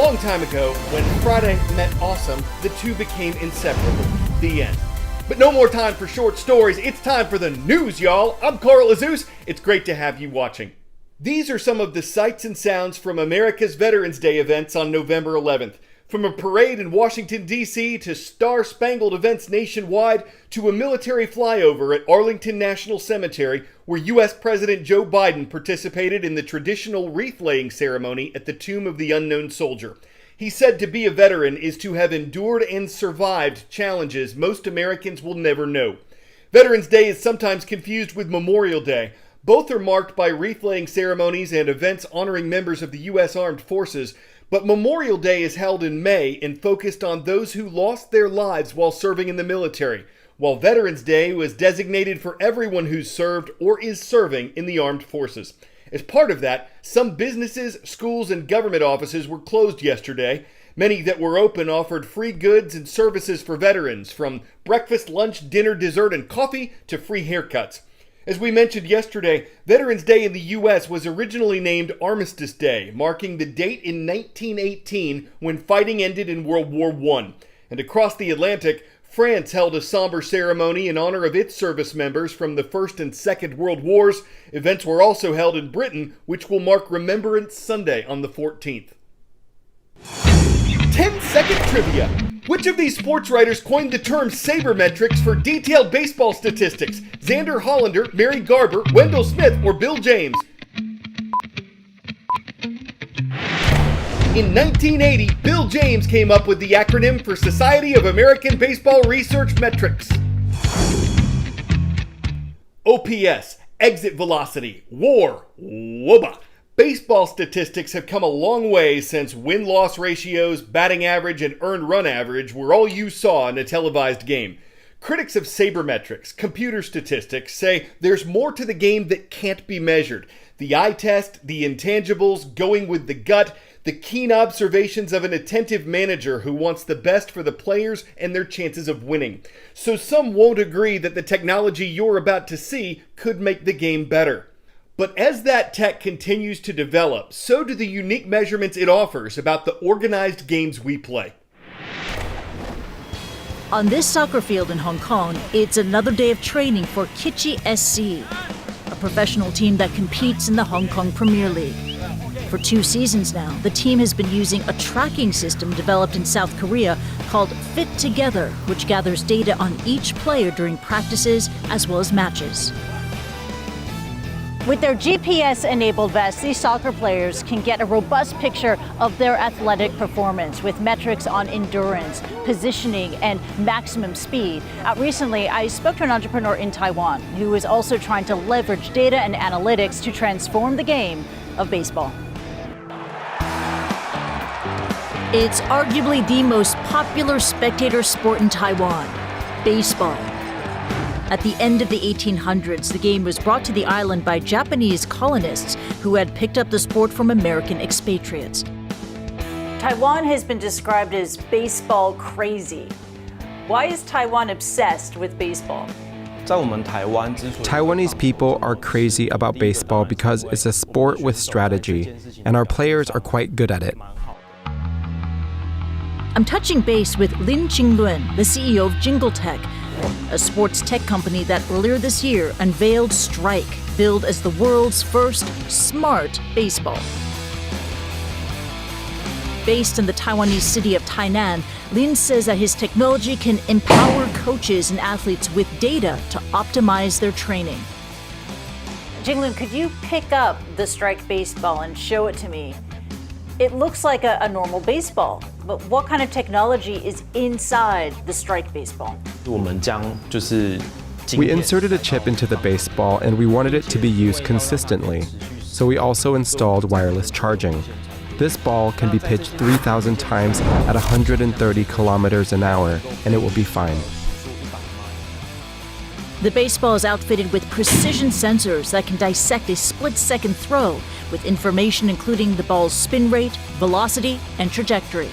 long time ago, when Friday met awesome, the two became inseparable. The end. But no more time for short stories. It's time for the news, y'all. I'm Carl Azus. It's great to have you watching. These are some of the sights and sounds from America's Veterans Day events on November 11th. From a parade in Washington, D.C., to star-spangled events nationwide, to a military flyover at Arlington National Cemetery, where U.S. President Joe Biden participated in the traditional wreath-laying ceremony at the Tomb of the Unknown Soldier. He said to be a veteran is to have endured and survived challenges most Americans will never know. Veterans Day is sometimes confused with Memorial Day. Both are marked by wreath-laying ceremonies and events honoring members of the U.S. Armed Forces, but Memorial Day is held in May and focused on those who lost their lives while serving in the military, while Veterans Day was designated for everyone who's served or is serving in the armed forces. As part of that, some businesses, schools, and government offices were closed yesterday. Many that were open offered free goods and services for veterans, from breakfast, lunch, dinner, dessert, and coffee to free haircuts. As we mentioned yesterday, Veterans Day in the U.S. was originally named Armistice Day, marking the date in 1918 when fighting ended in World War I. And across the Atlantic, France held a somber ceremony in honor of its service members from the First and Second World Wars. Events were also held in Britain, which will mark Remembrance Sunday on the 14th. 10-second trivia. Which of these sports writers coined the term sabermetrics for detailed baseball statistics? Xander Hollander, Mary Garber, Wendell Smith, or Bill James? In 1980, Bill James came up with the acronym for Society of American Baseball Research Metrics. OPS, exit velocity, WAR, WOBA. Baseball statistics have come a long way since win-loss ratios, batting average, and earned run average were all you saw in a televised game. Critics of sabermetrics, computer statistics, say there's more to the game that can't be measured. The eye test, the intangibles, going with the gut, the keen observations of an attentive manager who wants the best for the players and their chances of winning. So some won't agree that the technology you're about to see could make the game better. But as that tech continues to develop, so do the unique measurements it offers about the organized games we play. On this soccer field in Hong Kong, it's another day of training for Kitchee SC, a professional team that competes in the Hong Kong Premier League. For 2 seasons now, the team has been using a tracking system developed in South Korea called Fit Together, which gathers data on each player during practices as well as matches. With their GPS-enabled vests, these soccer players can get a robust picture of their athletic performance with metrics on endurance, positioning, and maximum speed. Recently, I spoke to an entrepreneur in Taiwan who is also trying to leverage data and analytics to transform the game of baseball. It's arguably the most popular spectator sport in Taiwan, baseball. At the end of the 1800s, the game was brought to the island by Japanese colonists who had picked up the sport from American expatriates. Taiwan has been described as baseball crazy. Why is Taiwan obsessed with baseball? Taiwanese people are crazy about baseball because it's a sport with strategy, and our players are quite good at it. I'm touching base with Lin Qinglun, the CEO of Jingle Tech, a sports tech company that earlier this year unveiled Strike, billed as the world's first smart baseball. Based in the Taiwanese city of Tainan, Lin says that his technology can empower coaches and athletes with data to optimize their training. Jinglun, could you pick up the Strike baseball and show it to me? It looks like a normal baseball, but what kind of technology is inside the Strike baseball? We inserted a chip into the baseball and we wanted it to be used consistently, so we also installed wireless charging. This ball can be pitched 3,000 times at 130 kilometers an hour, and it will be fine. The baseball is outfitted with precision sensors that can dissect a split-second throw with information including the ball's spin rate, velocity, and trajectory.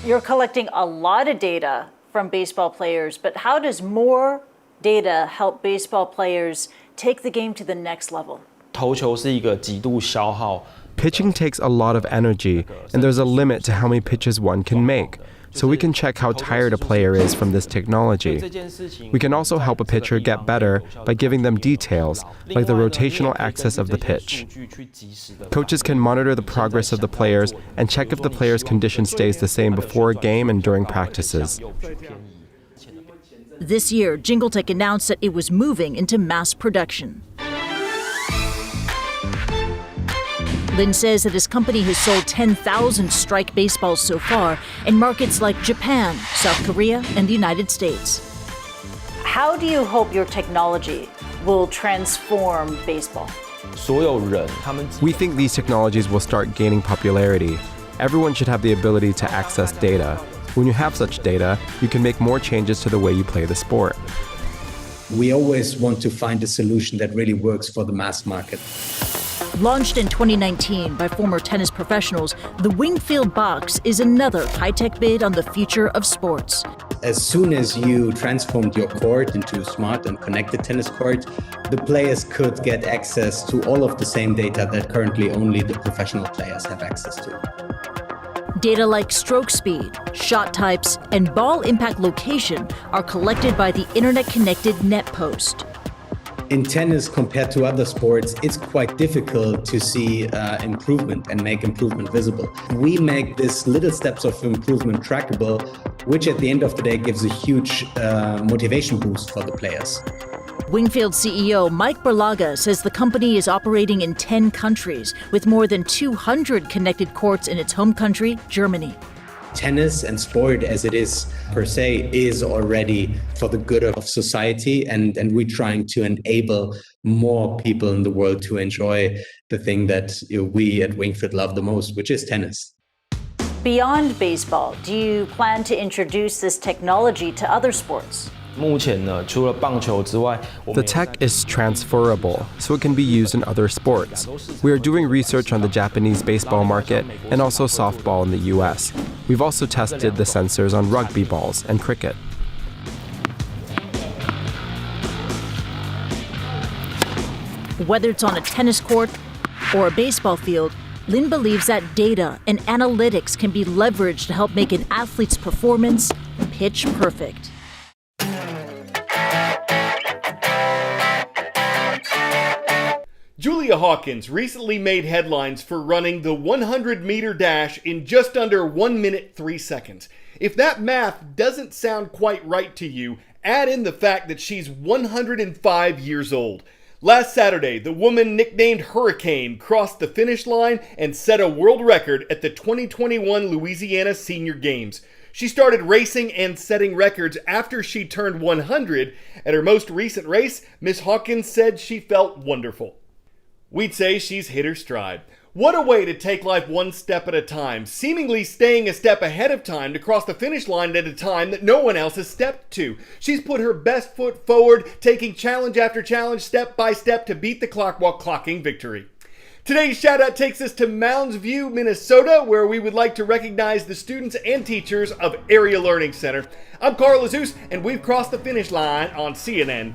You're collecting a lot of data from baseball players, but how does more data help baseball players take the game to the next level? Pitching takes a lot of energy, and there's a limit to how many pitches one can make. So we can check how tired a player is from this technology. We can also help a pitcher get better by giving them details, like the rotational axis of the pitch. Coaches can monitor the progress of the players and check if the player's condition stays the same before a game and during practices. This year, Jingletech announced that it was moving into mass production. Lin says that his company has sold 10,000 strike baseballs so far in markets like Japan, South Korea, and the United States. How do you hope your technology will transform baseball? We think these technologies will start gaining popularity. Everyone should have the ability to access data. When you have such data, you can make more changes to the way you play the sport. We always want to find a solution that really works for the mass market. Launched in 2019 by former tennis professionals, the Wingfield Box is another high-tech bid on the future of sports. As soon as you transformed your court into a smart and connected tennis court, the players could get access to all of the same data that currently only the professional players have access to. Data like stroke speed, shot types, and ball impact location are collected by the internet-connected net post. In tennis, compared to other sports, it's quite difficult to see improvement and make improvement visible. We make these little steps of improvement trackable, which at the end of the day gives a huge motivation boost for the players. Wingfield CEO Mike Berlaga says the company is operating in 10 countries with more than 200 connected courts in its home country, Germany. Tennis and sport as it is per se is already for the good of society, and we're trying to enable more people in the world to enjoy the thing that we at Wingfield love the most, which is tennis. Beyond baseball, do you plan to introduce this technology to other sports? The tech is transferable, so it can be used in other sports. We are doing research on the Japanese baseball market and also softball in the US. We've also tested the sensors on rugby balls and cricket. Whether it's on a tennis court or a baseball field, Lin believes that data and analytics can be leveraged to help make an athlete's performance pitch perfect. Julia Hawkins recently made headlines for running the 100-meter dash in just under 1 minute 3 seconds. If that math doesn't sound quite right to you, add in the fact that she's 105 years old. Last Saturday, the woman nicknamed Hurricane crossed the finish line and set a world record at the 2021 Louisiana Senior Games. She started racing and setting records after she turned 100. At her most recent race, Miss Hawkins said she felt wonderful. We'd say she's hit her stride. What a way to take life one step at a time, seemingly staying a step ahead of time to cross the finish line at a time that no one else has stepped to. She's put her best foot forward, taking challenge after challenge, step by step to beat the clock while clocking victory. Today's shout out takes us to Mounds View, Minnesota, where we would like to recognize the students and teachers of Area Learning Center. I'm Carl Azus, and we've crossed the finish line on CNN.